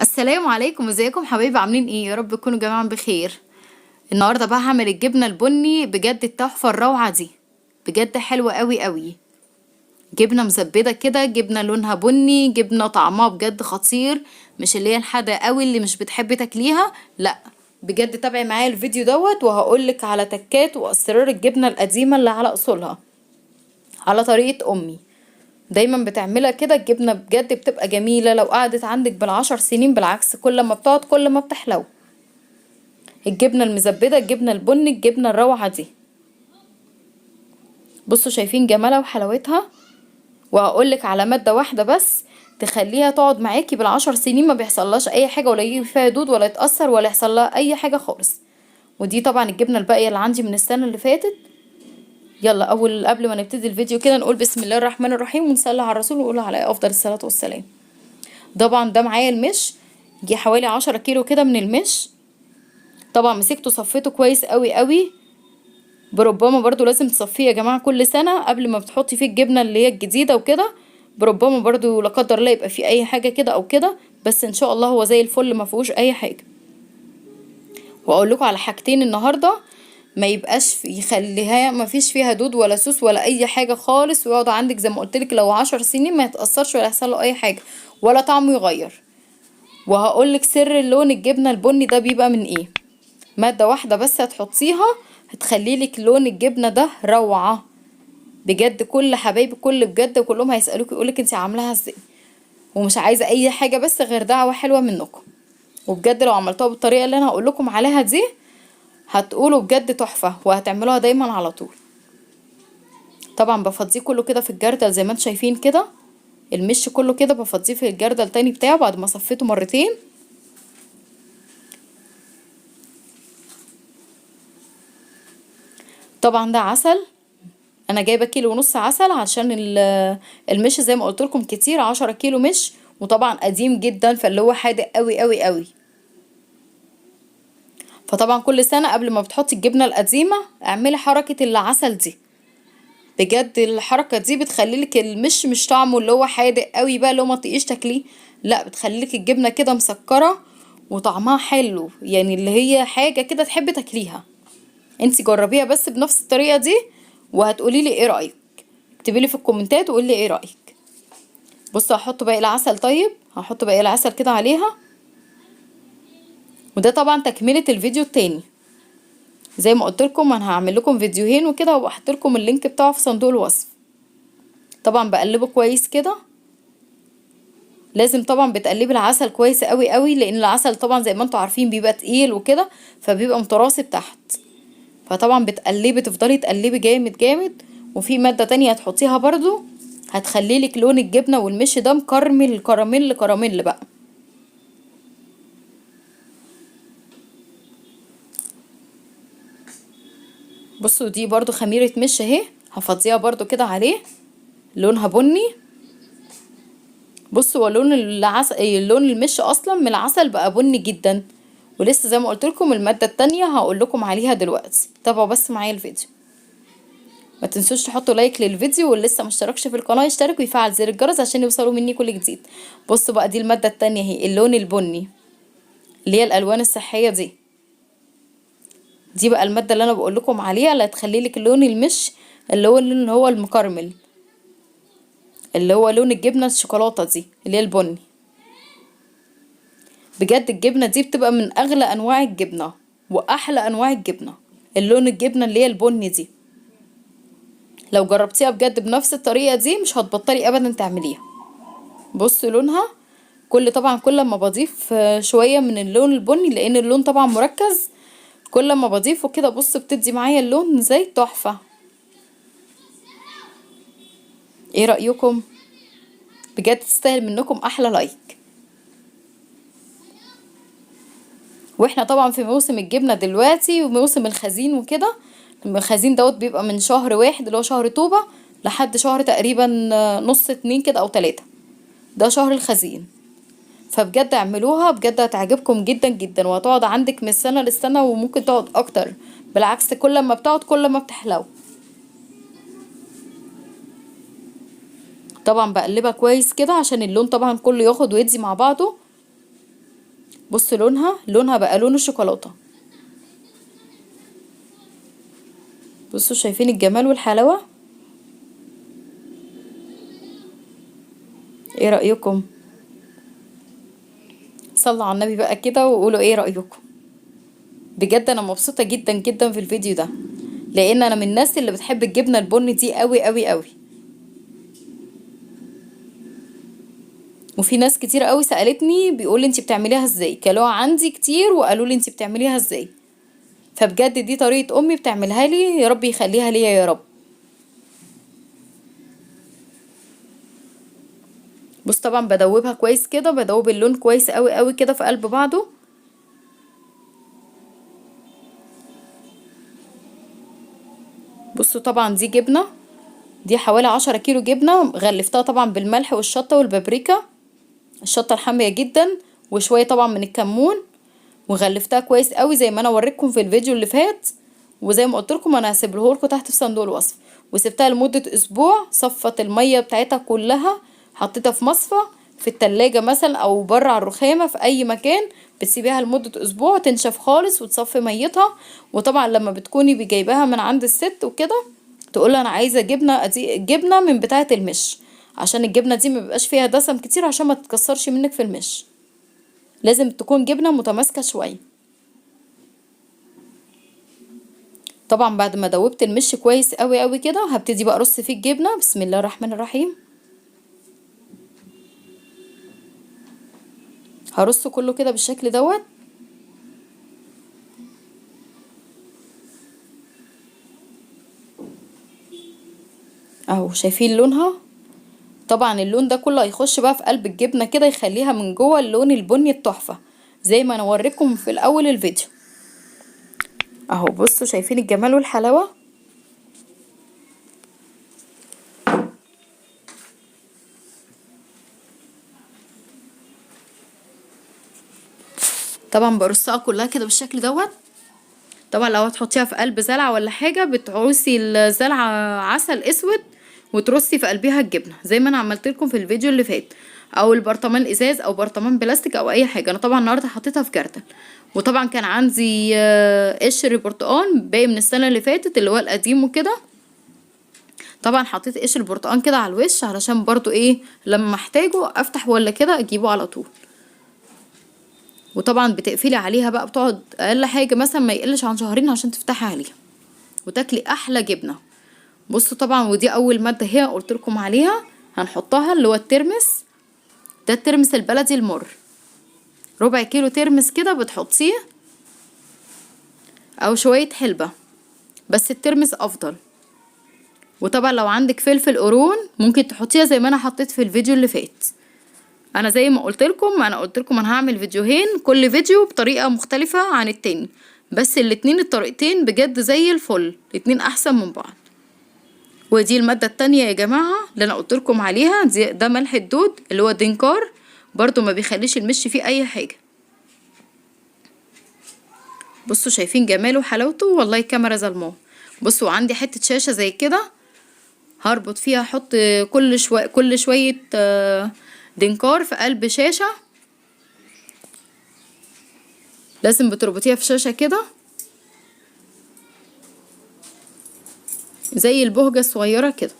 السلام عليكم، ازيكم حبايبي؟ عاملين ايه؟ يا رب تكونوا جميعا بخير. النهارده بقى هعمل الجبنه البني، بجد التحفه الروعه دي، بجد حلوه قوي قوي. جبنه مزبده كده، جبنه لونها بني، جبنه طعمها بجد خطير. مش اللي هي الحادقه قوي اللي مش بتحبي تاكليها، لا. بجد تابعي معايا الفيديو دوت وهقولك على تكات واسرار الجبنه القديمه اللي على اصولها، على طريقه امي. دايما بتعملها كده. الجبنه بجد بتبقى جميله لو قعدت عندك بالعشر سنين، بالعكس كل ما بتقعد كل ما بتحلو. الجبنة المزبدة، الجبنة البني، الجبنة الروعة دي. بصوا شايفين جمالها وحلاوتها. وهقولك على مادة واحدة بس تخليها تقعد معاكي بالعشر سنين، ما بيحصلهاش اي حاجة، ولا يجي فيها دود ولا يتأثر ولا يحصل لها اي حاجة خالص. ودي طبعا الجبنة الباقية اللي عندي من السنة اللي فاتت. يلا قبل ما نبتدي الفيديو كده نقول بسم الله الرحمن الرحيم ونصلي على الرسول ونقول عليه افضل الصلاة والسلام. طبعا ده معايا المش، جه حوالي 10 كيلو كده من المش. طبعا مسكته صفيته كويس قوي قوي. بربما برضو لازم تصفيه يا جماعة كل سنة قبل ما بتحطي فيه الجبنة اللي هي الجديدة وكده. بربما برضو لا قدر الله يبقى فيه اي حاجة كده او كده، بس ان شاء الله هو زي الفل ما فيهوش اي حاجة. واقول لكم على حاجتين النهاردة ما يبقاش يخليها ما فيش فيها دود ولا سوس ولا اي حاجة خالص، ويقعد عندك زي ما قلت لك لو 10 سنين ما يتأثرش ولا يحصل له اي حاجة ولا طعمه يغير. وهقول لك سر اللون الجبنة البني ده بيبقى من ايه. مادة واحدة بس هتحطيها هتخلي لك لون الجبنة ده روعة. بجد كل حبايبي كل بجد كلهم هيسألوك يقولك انت عاملاها ازاي، ومش عايزة اي حاجة بس غير دعوة حلوة منكم. وبجد لو عملتوها بالطريقة اللي انا هقول لكم عليها دي هتقولوا بجد تحفة وهتعملوها دايما على طول. طبعا بفضيه كله كده في الجردل زي ما انتم شايفين كده. المش كله كده بفضيه في الجردل تاني بتاعه بعد ما صفيته مرتين. طبعا ده عسل، انا جايبه كيلو ونص عسل عشان المش زي ما قلت لكم كتير 10 كيلو مش، وطبعا قديم جدا فاللي هو حادق قوي قوي قوي. فطبعا كل سنه قبل ما بتحطي الجبنه القديمه اعملي حركه العسل دي. بجد الحركه دي بتخلي لك المش مش طعمه اللي هو حادق قوي بقى اللي هو ما تقيش تاكليه، لا بتخلي لك الجبنه كده مسكره وطعمها حلو، يعني اللي هي حاجه كده تحبي تاكليها. انتي جربيها بس بنفس الطريقه دي وهتقولي لي ايه رايك. اكتبي لي في الكومنتات وقولي ايه رايك. بصوا هحط باقي العسل، طيب هحط باقي العسل كده عليها. وده طبعا تكمله الفيديو التاني. زي ما قلت لكم انا هعمل لكم فيديوهين وكده وهحط لكم اللينك بتاعه في صندوق الوصف. طبعا بقلبه كويس كده. لازم طبعا بتقلبي العسل كويس قوي قوي لان العسل طبعا زي ما انتم عارفين بيبقى تقيل وكده فبيبقى متراصب تحت. فطبعا بتقلبي تفضلي تقلبي جامد جامد. وفي مادة تانية هتحطيها برضو هتخلي لك لون الجبنة والمش ده مكرمل كراميل كراميل بقى. بصوا دي برضو خميرة مش اهي هفضيها برضو كده عليه لونها بني. بصوا هو لون العسل لون المش اصلا من العسل بقى بني جدا. ولسه زي ما قلت لكم المادة التانية هقول لكم عليها دلوقتي، تابعوا بس معايا الفيديو. ما تنسوش تحطوا لايك للفيديو، واللي لسه مشتركش في القناة يشترك ويفعل زر الجرس عشان يوصلوا مني كل جديد. بصوا بقى دي المادة التانية اهي اللون البني اللي هي الالوان الصحية دي. دي بقى المادة اللي انا بقول لكم عليها اللي هتخلي لك لون المش اللي هو المكرمل، اللي هو لون الجبنة الشوكولاتة دي اللي هي البني. بجد الجبنة دي بتبقى من اغلى انواع الجبنة واحلى انواع الجبنة، اللون الجبنة اللي هي البني دي. لو جربتيها بجد بنفس الطريقة دي مش هتبطلي ابدا تعمليها. بصوا لونها طبعا كل ما بضيف شوية من اللون البني لان اللون طبعا مركز، كل ما بضيفه كده بص بتدي معايا اللون زي تحفة. ايه رأيكم؟ بجد تستاهل منكم احلى لايك. واحنا طبعا في موسم الجبنة دلوقتي وموسم الخزين وكده. الخزين دوت بيبقى من شهر واحد اللي هو شهر طوبة لحد شهر تقريبا نص اتنين كده او تلاتة، ده شهر الخزين. فبجد اعملوها بجد هتعجبكم جدا جدا وهتقعد عندك من السنة للسنة وممكن تقعد اكتر. بالعكس كل ما بتقعد كل ما بتحلو. طبعا بقلبها كويس كده عشان اللون طبعا كله ياخد ويدي مع بعضه. بصوا لونها بقى لون الشوكولاته. بصوا شايفين الجمال والحلاوه؟ ايه رايكم؟ صلوا على النبي بقى كده وقولوا ايه رايكم. بجد انا مبسوطه جدا جدا في الفيديو ده، لان انا من الناس اللي بتحب الجبنه البني دي قوي قوي قوي. وفي ناس كتير قوي سالتني بيقول انتي بتعمليها ازاي، كلوها عندي كتير وقالوا لي انتي بتعمليها ازاي. فبجد دي طريقه امي بتعملها لي، يا رب يخليها ليا يا رب. بص طبعا بدوبها كويس كده، بدوب اللون كويس قوي قوي كده في قلب بعضه. بصوا طبعا دي جبنه، دي حوالي 10 كيلو جبنه، غلفتها طبعا بالملح والشطه والبابريكا، الشطه الحاميه جدا، وشويه طبعا من الكمون، وغلفتها كويس قوي زي ما انا وريتكم في الفيديو اللي فات. وزي ما قلت لكم انا هسيبه لكم تحت في صندوق الوصف. وسبتها لمده اسبوع، صفت الميه بتاعتها كلها، حطيتها في مصفى في التلاجة مثلا او بره على الرخامه في اي مكان. بتسيبيها لمده اسبوع تنشف خالص وتصفي ميتها. وطبعا لما بتكوني بجايباها من عند الست وكده، تقولها انا عايزه جبنه من بتاعه المش، عشان الجبنه دي مبيبقاش فيها دسم كتير عشان ما تتكسرش منك في المش. لازم تكون جبنه متماسكه شويه. طبعا بعد ما دوبت المش كويس قوي قوي كده، هبتدي بقى ارص فيه الجبنه. بسم الله الرحمن الرحيم. هرصه كله كده بالشكل دوت. اهو شايفين لونها؟ طبعا اللون ده كله هيخش بقى في قلب الجبنه كده، يخليها من جوه اللون البني التحفه زي ما انا وريكم في الاول الفيديو. اهو بصوا شايفين الجمال والحلاوه؟ طبعا برصها كلها كده بالشكل دوت. طبعا لو هتحطيها في قلب زلعه ولا حاجه، بتعوصي الزلعه عسل اسود وترصي في قلبها الجبنه زي ما انا عملت لكم في الفيديو اللي فات، او البرطمان ازاز او برطمان بلاستيك او اي حاجه. انا طبعا النهارده حطيتها في كرتون. وطبعا كان عندي قشر برتقان باقي من السنه اللي فاتت اللي هو القديم وكده. طبعا حطيت قشر البرتقان كده على الوش علشان برضو ايه لما احتاجه افتح ولا كده اجيبه على طول. وطبعا بتقفلي عليها بقى، بتقعد اقل حاجه مثلا ما يقلش عن شهرين عشان تفتحي عليها وتاكلي احلى جبنه. بصوا طبعا ودي اول ماده هي قلت لكم عليها هنحطها، اللي هو الترمس. ده الترمس البلدي المر، ربع كيلو ترمس كده بتحطيه، او شويه حلبه، بس الترمس افضل. وطبعا لو عندك فلفل قرون ممكن تحطيها زي ما انا حطيت في الفيديو اللي فات. انا زي ما قلت لكم، انا هعمل فيديوهين، كل فيديو بطريقه مختلفه عن التاني، بس الاتنين الطريقتين بجد زي الفل، الاتنين احسن من بعض. ودي الماده التانية يا جماعه اللي انا قلت لكم عليها، ده ملح الدود اللي هو دينكار، برضو ما بيخليش المش فيه اي حاجه. بصوا شايفين جماله وحلاوته؟ والله الكاميرا ظلماه. بصوا عندي حته شاشه زي كده، هربط فيها، احط كل شويه دينكار في قلب شاشه. لازم بتربطيها في شاشه كده زي البهجه الصغيره كده،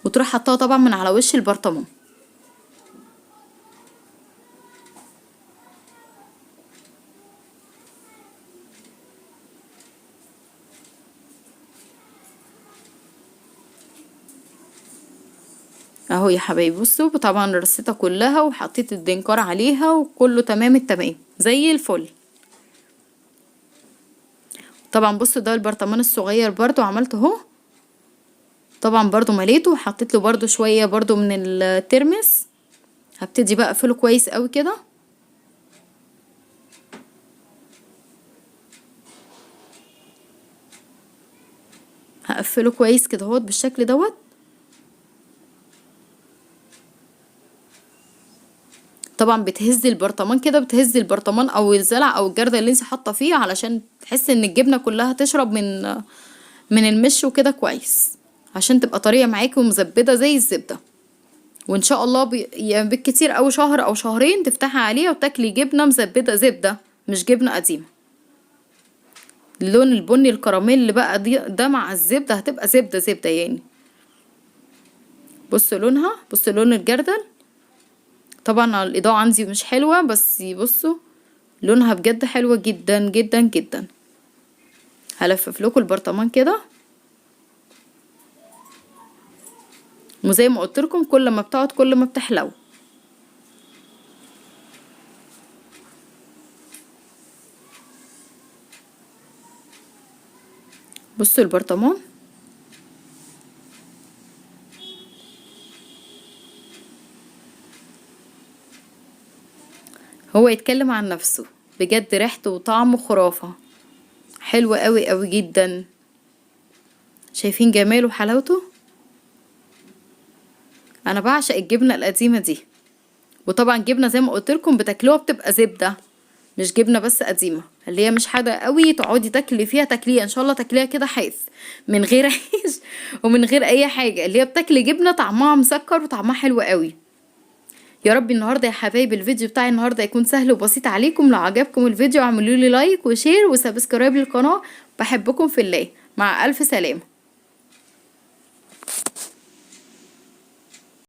وتروح حطها طبعا من على وش البرطمان. اهو يا حبايبي بصوا طبعا رصيتها كلها وحطيت الدنكار عليها وكله تمام التمام زي الفل. طبعا بصوا ده البرطمان الصغير برضو عملته اهو، طبعا برضو مليته وحطيت له برضو شويه برضو من الترمس. هبتدي بقى اقفله كويس قوي كده. هقفله كويس كده اهوت بالشكل دوت. طبعا بتهزي البرطمان كده، بتهزي البرطمان او الزلع او الجردل اللي انت حاطه فيه علشان تحسي ان الجبنه كلها تشرب من المش وكده كويس، عشان تبقى طريه معاكي ومزبده زي الزبده. وان شاء الله يعني بالكتير او شهر او شهرين تفتحي عليها وتاكلي جبنه مزبده زبده مش جبنه قديمه. اللون البني الكراميل اللي بقى ده مع الزبده هتبقى زبده زبده يعني. بصوا لونها، بصوا لون الجردل. طبعا الاضاءه عندي مش حلوه بس بصوا لونها بجد حلوه جدا جدا جدا. هلفف لكم البرطمان كده، وزي ما قلت لكم كل ما بتقعد كل ما بتحلو. بصوا البرطمان هو يتكلم عن نفسه بجد، ريحته وطعمه خرافة، حلوة قوي قوي جدا. شايفين جماله وحلاوته؟ انا بعشق الجبنة القديمة دي. وطبعا جبنة زي ما قلت لكم بتاكلوها بتبقى زبدة، مش جبنة بس قديمة اللي هي مش حادة قوي تقعدي تاكلي فيها، تاكليها ان شاء الله تاكليها كده حاف من غير عيش ومن غير اي حاجة، اللي هي بتاكلي جبنة طعمها مسكر وطعمها حلو قوي. يا رب النهارده يا حبايبي الفيديو بتاعي النهارده يكون سهل وبسيط عليكم. لو عجبكم الفيديو اعملوا لي لايك وشير وسبسكرايب للقناة. بحبكم في الله، مع الف سلامة.